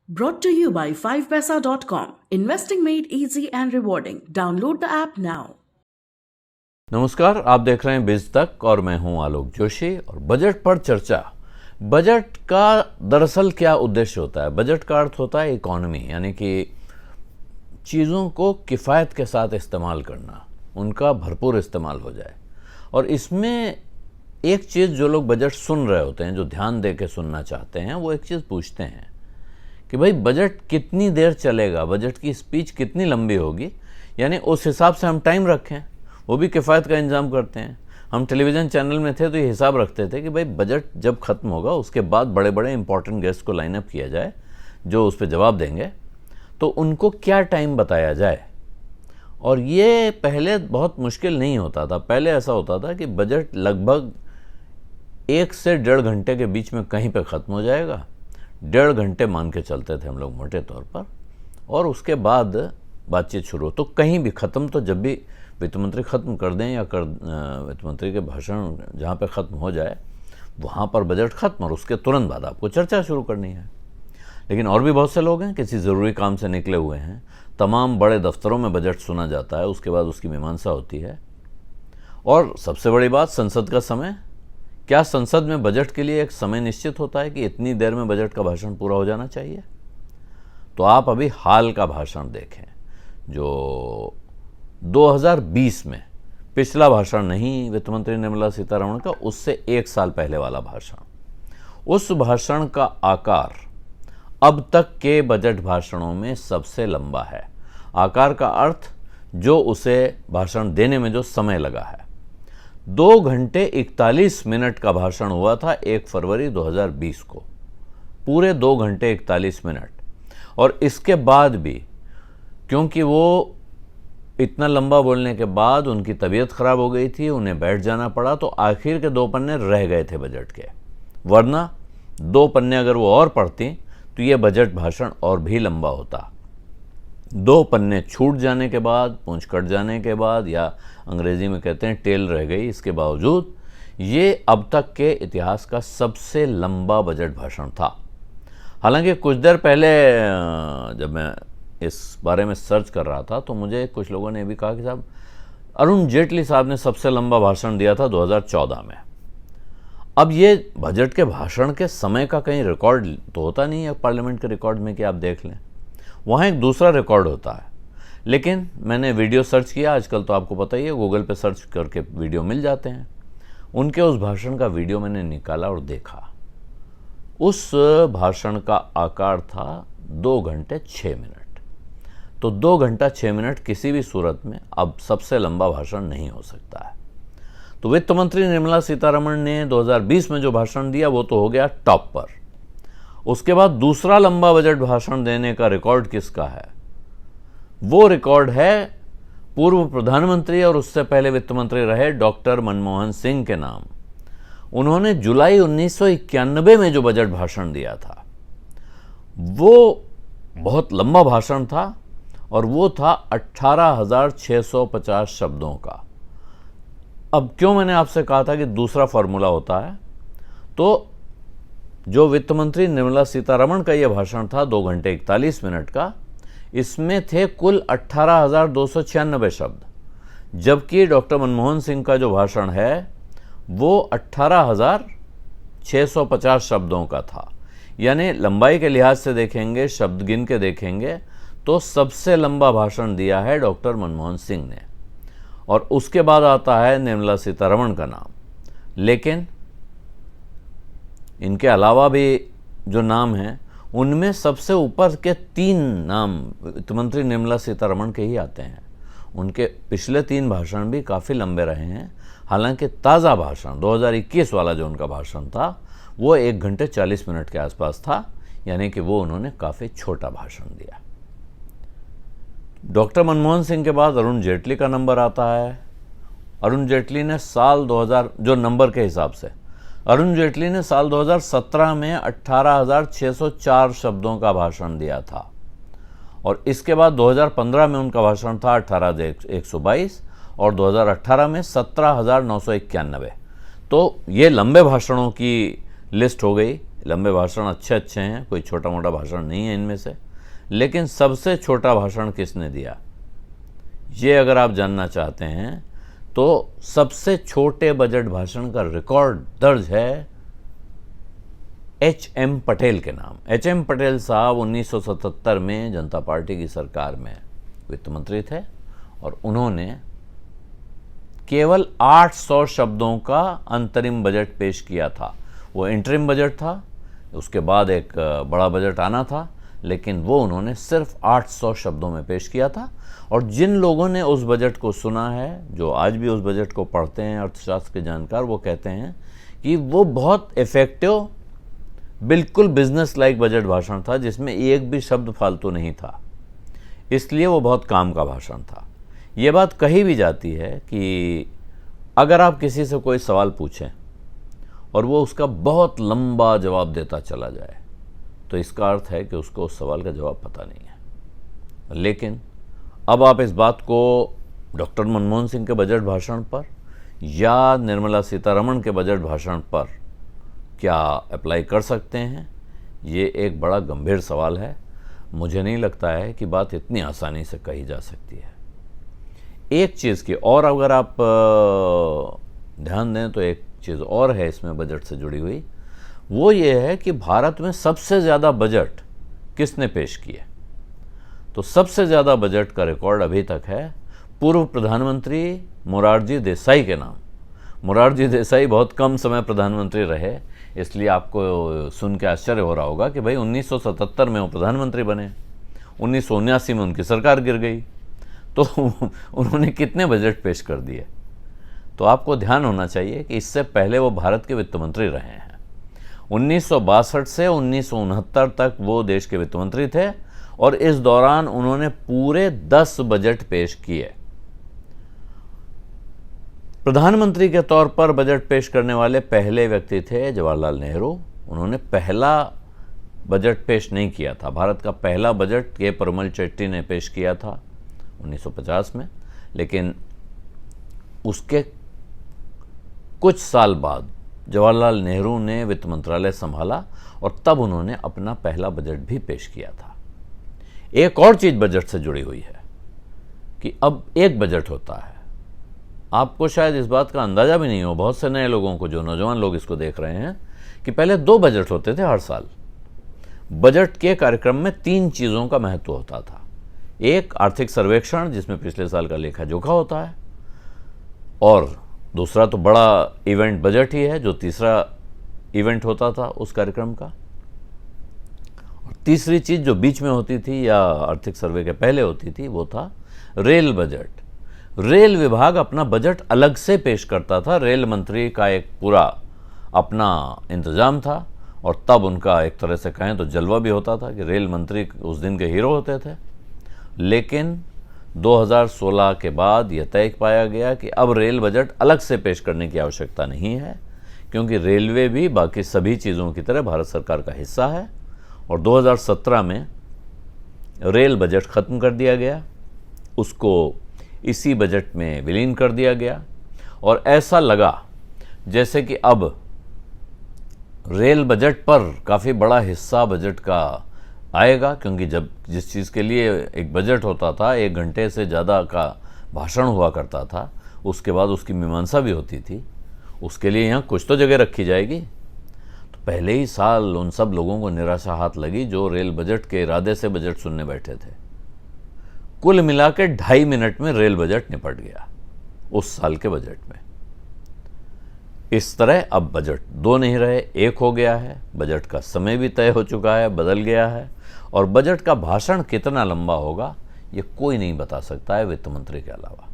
Brought to you by 5paisa.com. Investing made easy and rewarding. Download the app now. नमस्कार, आप देख रहे हैं बिज तक और मैं हूं आलोक जोशी। और बजट पर चर्चा। बजट का दरअसल क्या उद्देश्य होता है? बजट का अर्थ होता है इकोनॉमी, यानी कि चीज़ों को किफ़ायत के साथ इस्तेमाल करना, उनका भरपूर इस्तेमाल हो जाए। और इसमें एक चीज़ जो लोग बजट सुन रहे होते हैं, जो ध्यान दे के सुनना चाहते हैं, वो एक चीज़ पूछते हैं कि भाई बजट कितनी देर चलेगा, बजट की स्पीच कितनी लंबी होगी, यानी उस हिसाब से हम टाइम रखें। वो भी किफ़ायत का इंतज़ाम करते हैं। हम टेलीविज़न चैनल में थे तो ये हिसाब रखते थे कि भाई बजट जब ख़त्म होगा उसके बाद बड़े बड़े इंपॉर्टेंट गेस्ट को लाइनअप किया जाए जो उस पर जवाब देंगे, तो उनको क्या टाइम बताया जाए। और ये पहले बहुत मुश्किल नहीं होता था। पहले ऐसा होता था कि बजट लगभग 1 से 1.5 घंटे के बीच में कहीं पे ख़त्म हो जाएगा। 1.5 घंटे मान के चलते थे हम लोग मोटे तौर पर, और उसके बाद बातचीत शुरू। तो कहीं भी ख़त्म, तो जब भी वित्त मंत्री ख़त्म कर दें या वित्त मंत्री के भाषण जहाँ पे ख़त्म हो जाए वहाँ पर बजट ख़त्म, और उसके तुरंत बाद आपको चर्चा शुरू करनी है। लेकिन और भी बहुत से लोग हैं, किसी ज़रूरी काम से निकले हुए हैं। तमाम बड़े दफ्तरों में बजट सुना जाता है, उसके बाद उसकी मीमांसा होती है। और सबसे बड़ी बात, संसद का समय। क्या संसद में बजट के लिए एक समय निश्चित होता है कि इतनी देर में बजट का भाषण पूरा हो जाना चाहिए? तो आप अभी हाल का भाषण देखें, जो 2020 में, पिछला भाषण नहीं वित्त मंत्री निर्मला सीतारमण का, उससे 1 साल पहले वाला भाषण। उस भाषण का आकार अब तक के बजट भाषणों में सबसे लंबा है। आकार का अर्थ जो उसे भाषण देने में जो समय लगा है। 2 घंटे 41 मिनट का भाषण हुआ था 1 फरवरी 2020 को, पूरे 2 घंटे 41 मिनट। और इसके बाद भी, क्योंकि वो इतना लंबा बोलने के बाद उनकी तबीयत खराब हो गई थी, उन्हें बैठ जाना पड़ा, तो आखिर के 2 पन्ने रह गए थे बजट के। वरना 2 पन्ने अगर वो और पढ़ती तो ये बजट भाषण और भी लंबा होता। 2 पन्ने छूट जाने के बाद, पूंछ कट जाने के बाद, या अंग्रेजी में कहते हैं टेल रह गई, इसके बावजूद ये अब तक के इतिहास का सबसे लंबा बजट भाषण था। हालांकि कुछ देर पहले जब मैं इस बारे में सर्च कर रहा था तो मुझे कुछ लोगों ने भी कहा कि साहब, अरुण जेटली साहब ने सबसे लंबा भाषण दिया था 2014 में। अब ये बजट के भाषण के समय का कहीं रिकॉर्ड तो होता नहीं है पार्लियामेंट के रिकॉर्ड में कि आप देख लें, वहाँ एक दूसरा रिकॉर्ड होता है। लेकिन मैंने वीडियो सर्च किया, आजकल तो आपको पता ही है, गूगल पे सर्च करके वीडियो मिल जाते हैं। उनके उस भाषण का वीडियो मैंने निकाला और देखा। उस भाषण का आकार था 2 घंटे 6 मिनट। तो 2 घंटा 6 मिनट किसी भी सूरत में अब सबसे लंबा भाषण नहीं हो सकता है। तो वित्त मंत्री निर्मला सीतारमण ने 2020 में जो भाषण दिया वो तो हो गया टॉप पर। उसके बाद दूसरा लंबा बजट भाषण देने का रिकॉर्ड किसका है? वो रिकॉर्ड है पूर्व प्रधानमंत्री और उससे पहले वित्त मंत्री रहे डॉक्टर मनमोहन सिंह के नाम। उन्होंने जुलाई 1991 में जो बजट भाषण दिया था वो बहुत लंबा भाषण था, और वो था 18,650 शब्दों का। अब क्यों मैंने आपसे कहा था कि दूसरा फॉर्मूला होता है, तो जो वित्त मंत्री निर्मला सीतारमण का यह भाषण था 2 घंटे 41 मिनट का, इसमें थे कुल 18,296 शब्द, जबकि डॉक्टर मनमोहन सिंह का जो भाषण है वो 18,650 शब्दों का था। यानी लंबाई के लिहाज से देखेंगे, शब्द गिन के देखेंगे, तो सबसे लंबा भाषण दिया है डॉक्टर मनमोहन सिंह ने, और उसके बाद आता है निर्मला सीतारमण का नाम। लेकिन इनके अलावा भी जो नाम हैं उनमें सबसे ऊपर के 3 नाम वित्त मंत्री निर्मला सीतारमण के ही आते हैं। उनके पिछले 3 भाषण भी काफ़ी लंबे रहे हैं। हालांकि ताज़ा भाषण 2021 वाला जो उनका भाषण था वो 1 घंटे 40 मिनट के आसपास था, यानी कि वो उन्होंने काफ़ी छोटा भाषण दिया। डॉक्टर मनमोहन सिंह के बाद अरुण जेटली का नंबर आता है। अरुण जेटली ने साल 2000, जो नंबर के हिसाब से, अरुण जेटली ने साल 2017 में 18,604 शब्दों का भाषण दिया था। और इसके बाद 2015 में उनका भाषण था 18,122 और 2018 में 17,991। तो ये लंबे भाषणों की लिस्ट हो गई लंबे भाषण अच्छे अच्छे हैं, कोई छोटा मोटा भाषण नहीं है इनमें से, लेकिन सबसे छोटा भाषण किसने दिया, ये अगर आप जानना चाहते हैं तो सबसे छोटे बजट भाषण का रिकॉर्ड दर्ज है एच.एम. पटेल के नाम। एच.एम. पटेल साहब 1977 में जनता पार्टी की सरकार में वित्त मंत्री थे और उन्होंने केवल 800 शब्दों का अंतरिम बजट पेश किया था। वो इंटरिम बजट था, उसके बाद एक बड़ा बजट आना था, लेकिन वो उन्होंने सिर्फ 800 शब्दों में पेश किया था। और जिन लोगों ने उस बजट को सुना है, जो आज भी उस बजट को पढ़ते हैं, अर्थशास्त्र के जानकार, वो कहते हैं कि वो बहुत इफेक्टिव, बिल्कुल बिजनेस लाइक बजट भाषण था, जिसमें एक भी शब्द फालतू नहीं था, इसलिए वो बहुत काम का भाषण था। ये बात कही भी जाती है कि अगर आप किसी से कोई सवाल पूछें और वो उसका बहुत लंबा जवाब देता चला जाए, तो इसका अर्थ है कि उसको उस सवाल का जवाब पता नहीं है। लेकिन अब आप इस बात को डॉक्टर मनमोहन सिंह के बजट भाषण पर या निर्मला सीतारमण के बजट भाषण पर क्या अप्लाई कर सकते हैं, ये एक बड़ा गंभीर सवाल है। मुझे नहीं लगता है कि बात इतनी आसानी से कही जा सकती है। एक चीज़ की और अगर आप ध्यान दें तो एक चीज़ और है इसमें बजट से जुड़ी हुई, वो ये है कि भारत में सबसे ज़्यादा बजट किसने पेश किए। तो सबसे ज़्यादा बजट का रिकॉर्ड अभी तक है पूर्व प्रधानमंत्री मोरारजी देसाई के नाम। मोरारजी देसाई बहुत कम समय प्रधानमंत्री रहे, इसलिए आपको सुन के आश्चर्य हो रहा होगा कि भाई 1977 में वो प्रधानमंत्री बने, 1979 में उनकी सरकार गिर गई, तो उन्होंने कितने बजट पेश कर दिए। तो आपको ध्यान होना चाहिए कि इससे पहले वो भारत के वित्त मंत्री रहे हैं। 1962 से 1969 तक वो देश के वित्त मंत्री थे और इस दौरान उन्होंने पूरे 10 बजट पेश किए। प्रधानमंत्री के तौर पर बजट पेश करने वाले पहले व्यक्ति थे जवाहरलाल नेहरू। उन्होंने पहला बजट पेश नहीं किया था। भारत का पहला बजट के परिमल शेट्टी ने पेश किया था 1950 में, लेकिन उसके कुछ साल बाद जवाहरलाल नेहरू ने वित्त मंत्रालय संभाला और तब उन्होंने अपना पहला बजट भी पेश किया था। एक और चीज़ बजट से जुड़ी हुई है कि अब एक बजट होता है। आपको शायद इस बात का अंदाज़ा भी नहीं हो, बहुत से नए लोगों को, जो नौजवान लोग इसको देख रहे हैं, कि पहले 2 बजट होते थे हर साल। बजट के कार्यक्रम में 3 चीज़ों का महत्व होता था। एक आर्थिक सर्वेक्षण, जिसमें पिछले साल का लेखा जोखा होता है, और दूसरा तो बड़ा इवेंट बजट ही है, जो तीसरा इवेंट होता था उस कार्यक्रम का। और तीसरी चीज़ जो बीच में होती थी या आर्थिक सर्वे के पहले होती थी, वो था रेल बजट। रेल विभाग अपना बजट अलग से पेश करता था। रेल मंत्री का एक पूरा अपना इंतजाम था और तब उनका एक तरह से कहें तो जलवा भी होता था कि रेल मंत्री उस दिन के हीरो होते थे। लेकिन 2016 के बाद यह तय पाया गया कि अब रेल बजट अलग से पेश करने की आवश्यकता नहीं है, क्योंकि रेलवे भी बाकी सभी चीज़ों की तरह भारत सरकार का हिस्सा है। और 2017 में रेल बजट ख़त्म कर दिया गया, उसको इसी बजट में विलीन कर दिया गया और ऐसा लगा जैसे कि अब रेल बजट पर काफ़ी बड़ा हिस्सा बजट का आएगा, क्योंकि जब जिस चीज़ के लिए एक बजट होता था, 1 घंटे से ज़्यादा का भाषण हुआ करता था, उसके बाद उसकी मीमांसा भी होती थी, उसके लिए यहाँ कुछ तो जगह रखी जाएगी। तो पहले ही साल उन सब लोगों को निराशा हाथ लगी जो रेल बजट के इरादे से बजट सुनने बैठे थे। कुल मिला के 2.5 मिनट में रेल बजट निपट गया उस साल के बजट में। इस तरह अब बजट 2 नहीं रहे, 1 हो गया है। बजट का समय भी तय हो चुका है, बदल गया है, और बजट का भाषण कितना लंबा होगा ये कोई नहीं बता सकता है वित्त मंत्री के अलावा।